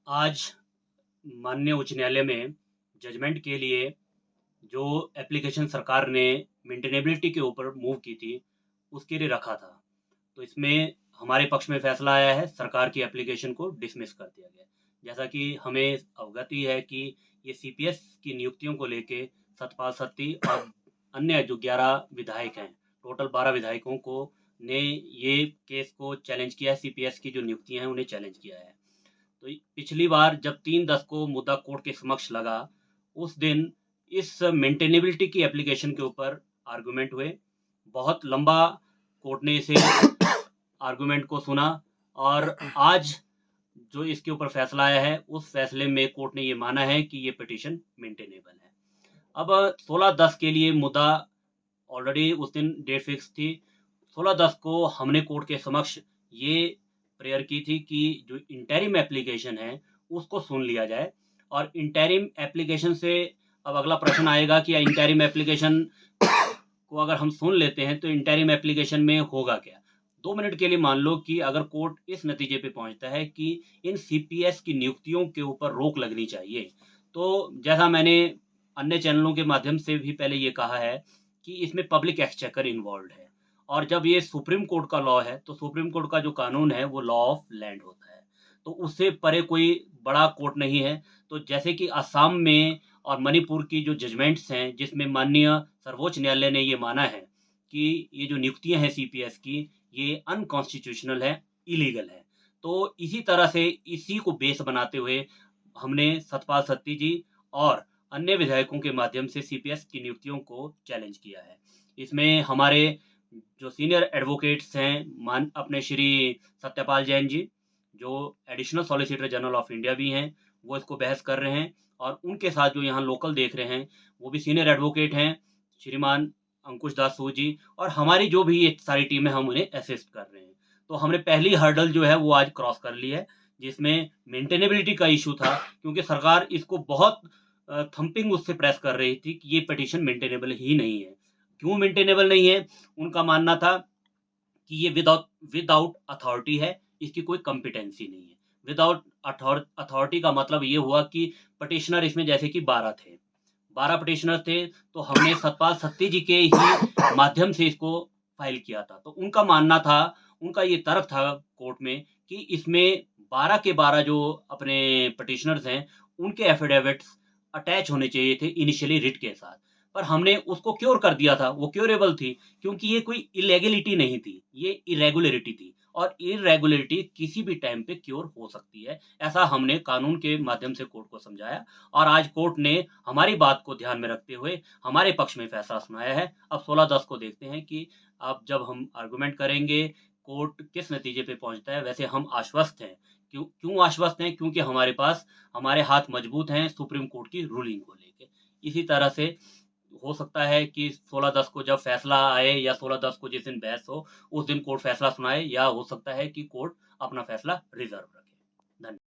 आज माननीय उच्च न्यायालय में जजमेंट के लिए जो एप्लीकेशन सरकार ने मेंटेनेबिलिटी के ऊपर मूव की थी, उसके लिए रखा था। तो इसमें हमारे पक्ष में फैसला आया है, सरकार की एप्लीकेशन को डिसमिस कर दिया गया। जैसा कि हमें अवगति है कि ये सीपीएस की नियुक्तियों को लेके सतपाल सत्ती और अन्य जो 11 विधायक हैं, टोटल 12 विधायकों को ने ये केस को चैलेंज किया है। सीपीएस की जो नियुक्तियां हैं उन्हें चैलेंज किया है। तो पिछली बार जब 3/10 को मुद्दा कोर्ट के समक्ष लगा, उस दिन इस मेंटेनेबिलिटी की एप्लीकेशन के ऊपर आर्गुमेंट हुए। बहुत लंबा कोर्ट ने इसे आर्गुमेंट को सुना और आज जो इसके ऊपर फैसला आया है, उस फैसले में कोर्ट ने ये माना है कि ये पिटीशन मेंटेनेबल है। अब 16/10 के लिए मुद्दा ऑलरेडी उस दिन डेट फिक्स थी। 16/10 को हमने कोर्ट के समक्ष ये प्रेयर की थी कि जो इंटरिम एप्लीकेशन है उसको सुन लिया जाए। और इंटरिम एप्लीकेशन से अब अगला प्रश्न आएगा कि इंटरिम एप्लीकेशन को अगर हम सुन लेते हैं तो इंटरिम एप्लीकेशन में होगा क्या। 2 मिनट के लिए मान लो कि अगर कोर्ट इस नतीजे पे पहुंचता है कि इन सीपीएस की नियुक्तियों के ऊपर रोक लगनी चाहिए, तो जैसा मैंने अन्य चैनलों के माध्यम से भी पहले ये कहा है कि इसमें पब्लिक एक्सचेकर इन्वॉल्व है। और जब ये सुप्रीम कोर्ट का लॉ है, तो सुप्रीम कोर्ट का जो कानून है वो लॉ ऑफ लैंड होता है, तो उससे परे कोई बड़ा कोर्ट नहीं है। तो जैसे कि असम में और मणिपुर की जो जजमेंट्स हैं, जिसमें माननीय सर्वोच्च न्यायालय ने ये माना है कि ये जो नियुक्तियां हैं सीपीएस की, ये अनकॉन्स्टिट्यूशनल है, इलीगल है। तो इसी तरह से इसी को बेस बनाते हुए हमने सतपाल सत्ती जी और अन्य विधायकों के माध्यम से सीपीएस की नियुक्तियों को चैलेंज किया है। इसमें हमारे जो सीनियर एडवोकेट्स हैं, मान अपने श्री सत्यपाल जैन जी, जो additional solicitor general of India भी हैं, वो इसको बहस कर रहे हैं। और उनके साथ जो यहाँ लोकल देख रहे हैं, वो भी सीनियर एडवोकेट हैं, श्रीमान अंकुश दास सूद जी। और हमारी जो भी ये सारी टीम है, हम उन्हें असिस्ट कर रहे हैं। तो हमने पहली हर्डल जो है वो आज क्रॉस कर ली है, जिसमें मेंटेनेबिलिटी का इशू था, क्योंकि सरकार इसको बहुत थंपिंग उससे प्रेस कर रही थी कि ये पिटीशन मेंटेनेबल ही नहीं है। क्यों मेंटेनेबल नहीं है? उनका मानना था कि ये विदाउट विदाउट अथॉरिटी है, इसकी कोई कॉम्पिटेंसी नहीं है। विदाउट अथॉरिटी का मतलब ये हुआ कि पटिशनर इसमें जैसे कि 12 थे, 12 पटिशनर थे, तो हमने सतपाल सत्ती जी के ही माध्यम से इसको फाइल किया था। तो उनका मानना था, उनका ये तर्क था कोर्ट में कि इसमें 12 के 12 जो अपने पटिशनर्स हैं, उनके एफिडेविट्स अटैच होने चाहिए थे इनिशियली रिट के साथ। पर हमने उसको क्योर कर दिया था, वो क्योरेबल थी, क्योंकि ये कोई इलेगलिटी नहीं थी, ये इरेगुलरिटी थी। और इरेगुलरिटी किसी भी टाइम पे क्योर हो सकती है, ऐसा हमने कानून के माध्यम से कोर्ट को समझाया। और आज कोर्ट ने हमारी बात को ध्यान में रखते हुए हमारे पक्ष में फैसला सुनाया है। अब 16/10 को देखते हैं कि अब जब हम आर्गुमेंट करेंगे, कोर्ट किस नतीजे पे पहुंचता है। वैसे हम आश्वस्त हैं। क्यों क्यों आश्वस्त हैं? क्योंकि हमारे पास हमारे हाथ मजबूत हैं सुप्रीम कोर्ट की रूलिंग को लेके। इसी तरह से हो सकता है कि 16/10 को जब फैसला आए, या 16/10 को जिस दिन बहस हो, उस दिन कोर्ट फैसला सुनाए, या हो सकता है कि कोर्ट अपना फैसला रिजर्व रखे। धन्यवाद।